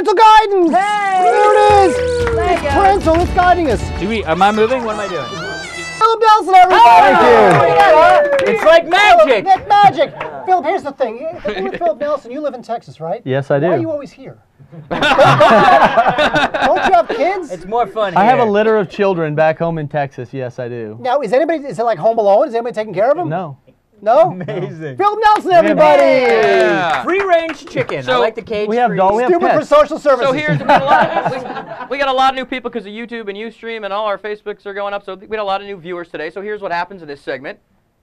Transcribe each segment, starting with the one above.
parental guidance! Hey! There it is! It's parental, it's guiding us. Am I moving? What am I doing? Philip Nelson, everybody! Thank you! It's like magic! Philip, magic! Philip, here's the thing. You're Philip Nelson, you live in Texas, right? Yes, I do. Why are you always here? Don't you have kids? It's more fun here. I have a litter of children back home in Texas. Yes, I do. Now, is it like Home Alone? Is anybody taking care of them? No. No? Amazing. Philip Nelson, everybody! Yeah. Free-range chicken. So I like the cage. We have Stupid pets. for social services. So here's we got a lot of new people because of YouTube and Ustream and all our Facebooks are going up. So we got a lot of new viewers today. So here's what happens in this segment.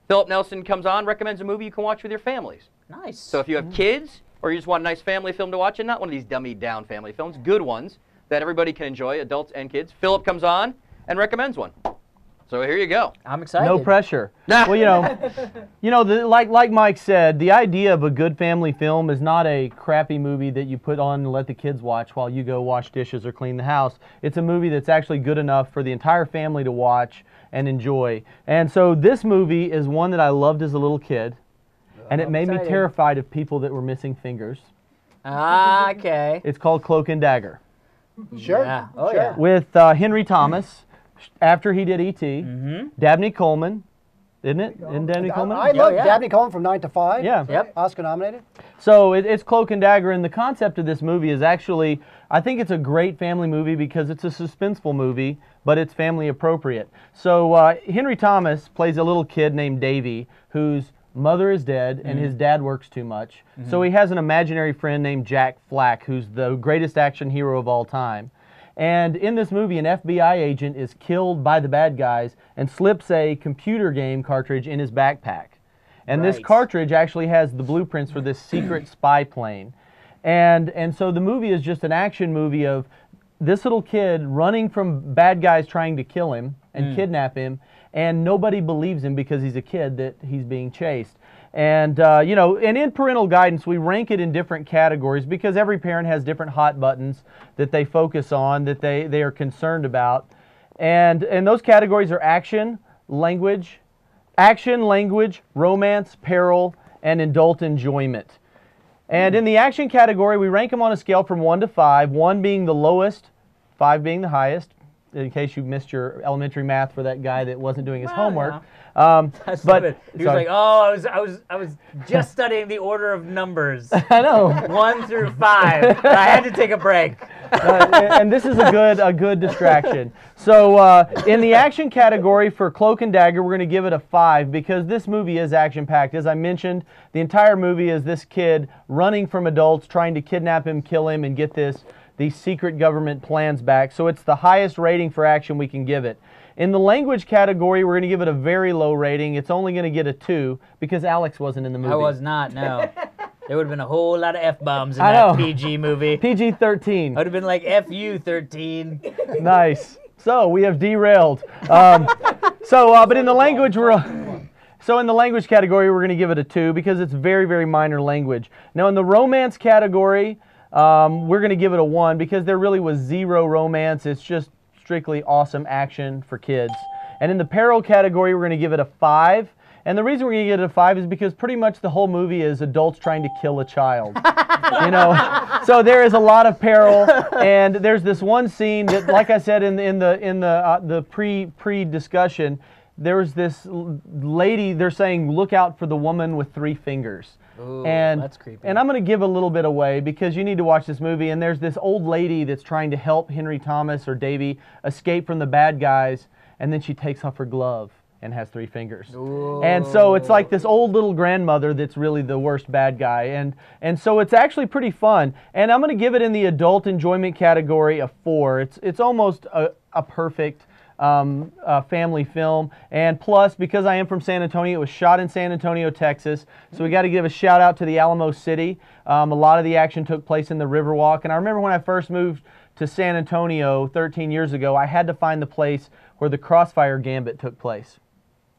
Philip Nelson comes on, recommends a movie you can watch with your families. Nice. So if you have kids or you just want a nice family film to watch, and not one of these dummied down family films, good ones that everybody can enjoy, adults and kids, Philip comes on and recommends one. So here you go. I'm excited. No pressure. Well, like Mike said, the idea of a good family film is not a crappy movie that you put on and let the kids watch while you go wash dishes or clean the house. It's a movie that's actually good enough for the entire family to watch and enjoy. And so this movie is one that I loved as a little kid, and it made me terrified of people that were missing fingers. Ah, okay. It's called Cloak and Dagger. Sure. Yeah. Oh, sure. yeah. With Henry Thomas, after he did E.T., Dabney Coleman, isn't it? Isn't Dabney Coleman? I love Dabney Coleman from 9 to 5. Yeah. Yep. Oscar nominated. So it's Cloak and Dagger, and the concept of this movie is actually, I think it's a great family movie because it's a suspenseful movie, but it's family appropriate. So Henry Thomas plays a little kid named Davy whose mother is dead and his dad works too much. So he has an imaginary friend named Jack Flack, who's the greatest action hero of all time. And in this movie, an FBI agent is killed by the bad guys and slips a computer game cartridge in his backpack. And this cartridge actually has the blueprints for this secret spy plane. And so the movie is just an action movie of this little kid running from bad guys trying to kill him and kidnap him, and nobody believes him because he's a kid that he's being chased. And, and in parental guidance, we rank it in different categories because every parent has different hot buttons that they focus on, that they are concerned about. And those categories are action, language, romance, peril, and adult enjoyment. And in the action category, we rank them on a scale from 1 to 5, 1 being the lowest, 5 being the highest, in case you missed your elementary math for that guy that wasn't doing his homework. Yeah. But he was like, "Oh, I was just studying the order of numbers. I know 1 through 5. I had to take a break." And this is a good distraction. So in the action category for Cloak and Dagger, we're going to give it a 5 because this movie is action-packed. As I mentioned, the entire movie is this kid running from adults, trying to kidnap him, kill him, and get these secret government plans back. So it's the highest rating for action we can give it. In the language category, we're going to give it a very low rating. It's only going to get a 2 because Alex wasn't in the movie. I was not, no. There would have been a whole lot of F-bombs in that PG movie. PG-13. I would have been like, F-you, 13. Nice. So we have derailed. But in the language, So in the language category, we're going to give it a 2 because it's very, very minor language. Now in the romance category, we're going to give it a 1 because there really was zero romance. It's just strictly awesome action for kids. And in the peril category, we're going to give it a 5. And the reason we're going to give it a 5 is because pretty much the whole movie is adults trying to kill a child. So there is a lot of peril, and there's this one scene that, like I said in the pre-discussion, there's this lady. They're saying, "Look out for the woman with 3 fingers." Ooh, and that's creepy. And I'm going to give a little bit away because you need to watch this movie. And there's this old lady that's trying to help Henry Thomas or Davy escape from the bad guys, and then she takes off her glove and has 3 fingers. Ooh. And so it's like this old little grandmother that's really the worst bad guy. And so it's actually pretty fun. And I'm going to give it in the adult enjoyment category a 4. It's almost a perfect family film, and plus because I am from San Antonio, it was shot in San Antonio, Texas, so we got to give a shout out to the Alamo City. A lot of the action took place in the Riverwalk, and I remember when I first moved to San Antonio 13 years ago, I had to find the place where the Crossfire Gambit took place.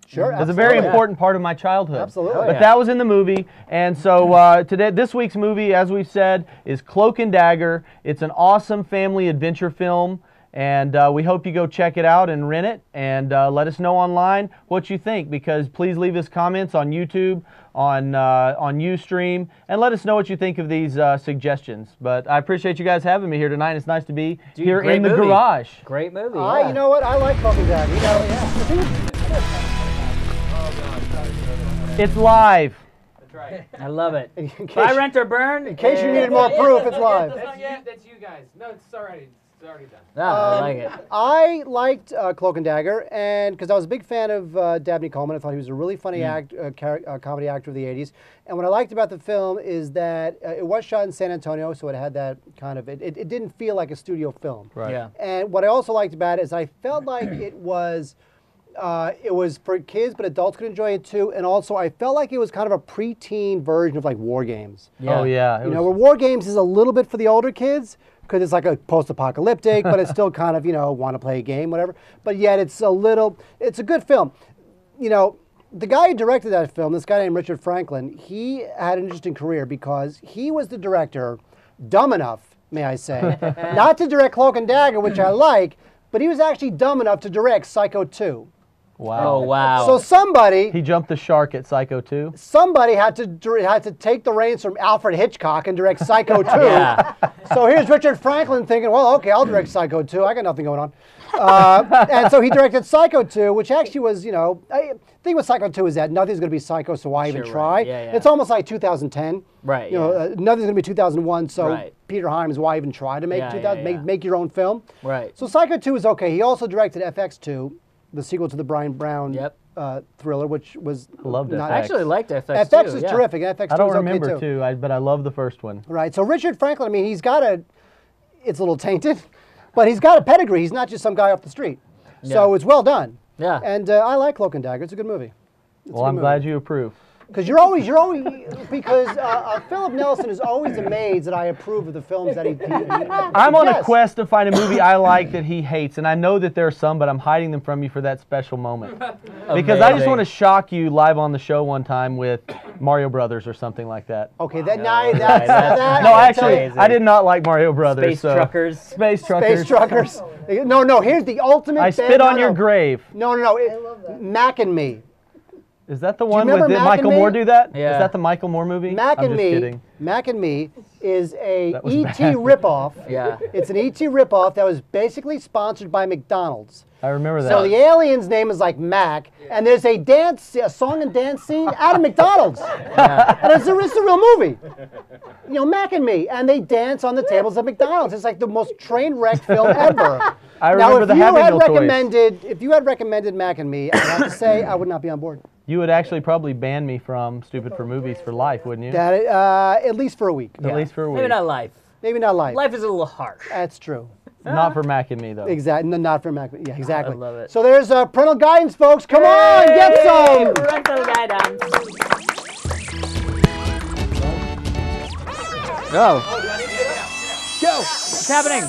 Sure, it was a very important part of my childhood. Absolutely. But that was in the movie, and so this week's movie, as we've said, is Cloak and Dagger. It's an awesome family adventure film. And we hope you go check it out and rent it, and let us know online what you think, because please leave us comments on YouTube, on Ustream, and let us know what you think of these suggestions. But I appreciate you guys having me here tonight. It's nice to be here in the garage. Great movie. You know what? I like Cloak and Dagger. You know, It's live. That's right. I love it. Buy, rent, or burn. In case you needed more proof, it's live. That's you guys. No, it's already done. Oh, I like it. I liked Cloak and Dagger, and because I was a big fan of Dabney Coleman, I thought he was a really funny comedy actor of the '80s. And what I liked about the film is that it was shot in San Antonio, so it had that kind of it didn't feel like a studio film. Right. Yeah. And what I also liked about it is I felt like it was for kids, but adults could enjoy it too. And also, I felt like it was kind of a preteen version of like War Games. Yeah. Oh yeah. You know, where War Games is a little bit for the older kids, because it's like a post-apocalyptic, but it's still kind of, you know, want to play a game, whatever. But yet it's a good film. You know, the guy who directed that film, this guy named Richard Franklin, he had an interesting career because he was the director, dumb enough, may I say, not to direct Cloak and Dagger, which I like, but he was actually dumb enough to direct Psycho 2. Wow. Oh, wow. So somebody... He jumped the shark at Psycho 2. Somebody had to take the reins from Alfred Hitchcock and direct Psycho 2. Yeah. So here's Richard Franklin thinking, well, okay, I'll direct Psycho 2. I got nothing going on. And so he directed Psycho 2, which actually was, you know, the thing with Psycho 2 is that nothing's going to be Psycho, so why even try? Right. Yeah, yeah. It's almost like 2010. Right, You know, nothing's going to be 2001, so Right. Peter Hyams, why even try to make make your own film? Right. So Psycho 2 is okay. He also directed FX2, the sequel to the Brian Brown thriller, which was Loved not FX. I actually liked FX FX too, is yeah. terrific. And FX2 I don't is okay remember too. but I love the first one. Right. So Richard Franklin, I mean, it's a little tainted, but he's got a pedigree. He's not just some guy off the street. So it's well done. Yeah. And I like Cloak and Dagger. It's a good movie. Well, I'm glad you approve. Because Philip Nelson is always amazed that I approve of the films that he I'm on a quest to find a movie I like that he hates, and I know that there are some, but I'm hiding them from you for that special moment. Because I just want to shock you live on the show one time with Mario Brothers or something like that. Okay, that No, actually, I did not like Mario Brothers. Space Truckers. Space Truckers. Space Truckers. No, here's the ultimate. I spit on your grave. No. Mac and Me. Is that the one remember with Mac Michael and Me? Moore do that? Yeah. Is that the Michael Moore movie? Mac I'm and just Me. kidding. Mac and Me is a That was ET bad. ripoff. Yeah. It's an ET ripoff that was basically sponsored by McDonald's. I remember that. So the alien's name is like Mac, and there's a song and dance scene out of McDonald's. And it's a real movie. You know, Mac and Me, and they dance on the tables at McDonald's. It's like the most train wreck film ever. I remember the Happy Meal toys. If you had recommended Mac and Me, I have to say I would not be on board. You would actually probably ban me from Stupid for Movies for life, wouldn't you? That at least for a week. At least for a week. Maybe not life. Maybe not live. Life is a little harsh. That's true. Not for Mac and Me, though. Exactly. No, not for Mac. Yeah, exactly. I love it. So there's parental guidance, folks. Come on, get some. Parental guidance. Go. Go. What's happening?